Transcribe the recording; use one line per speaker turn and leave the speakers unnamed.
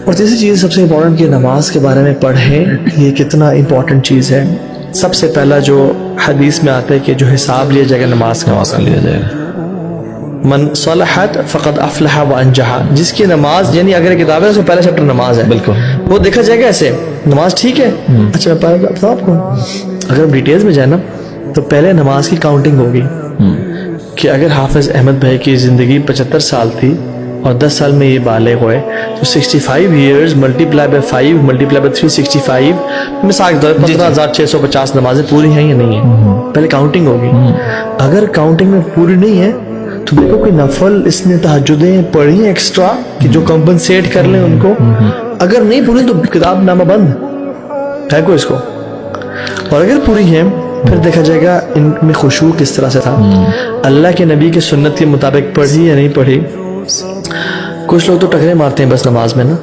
اور تیسری چیز سب سے امپورٹنٹ کہ نماز کے بارے میں پڑھیں یہ کتنا امپورٹنٹ چیز ہے. سب سے پہلا جو حدیث میں آتا ہے کہ جو حساب لیا جائے گا نماز کا
لیا جائے گا.
من صلحت فقد افلح وانجح, جس کی نماز یعنی اگر کتاب ہے اس میں پہلا چیپٹر نماز ہے,
بالکل
وہ دیکھا جائے گا ایسے نماز ٹھیک ہے. اچھا میں پہلے بتاؤں آپ کو, اگر ہم ڈیٹیلز میں جائیں نا تو پہلے نماز کی کاؤنٹنگ ہوگی کہ اگر حافظ احمد بھائی کی زندگی 75 سال تھی اور 10 سال میں یہ بالغ ہوئے تو 65 years multiply by 5 multiply by 365 مثال کے طور پر 15,650 نمازیں پوری ہیں یا نہیں ہیں, پہلے کاؤنٹنگ ہوگی. اگر کاؤنٹنگ میں پوری نہیں ہے تو دیکھو کوئی نفل اس نے تہجدیں پڑھی ہیں ایکسٹرا کہ جو کمپنسیٹ کر لیں ان کو, اگر نہیں پوری تو کتاب نامہ بند پھینکو اس کو. اور اگر پوری ہے پھر دیکھا جائے گا ان میں خشوع کس طرح سے تھا, اللہ کے نبی کے سنت کے مطابق پڑھی یا نہیں پڑھی. کچھ لوگ تو ٹکرے مارتے ہیں بس نماز میں نا,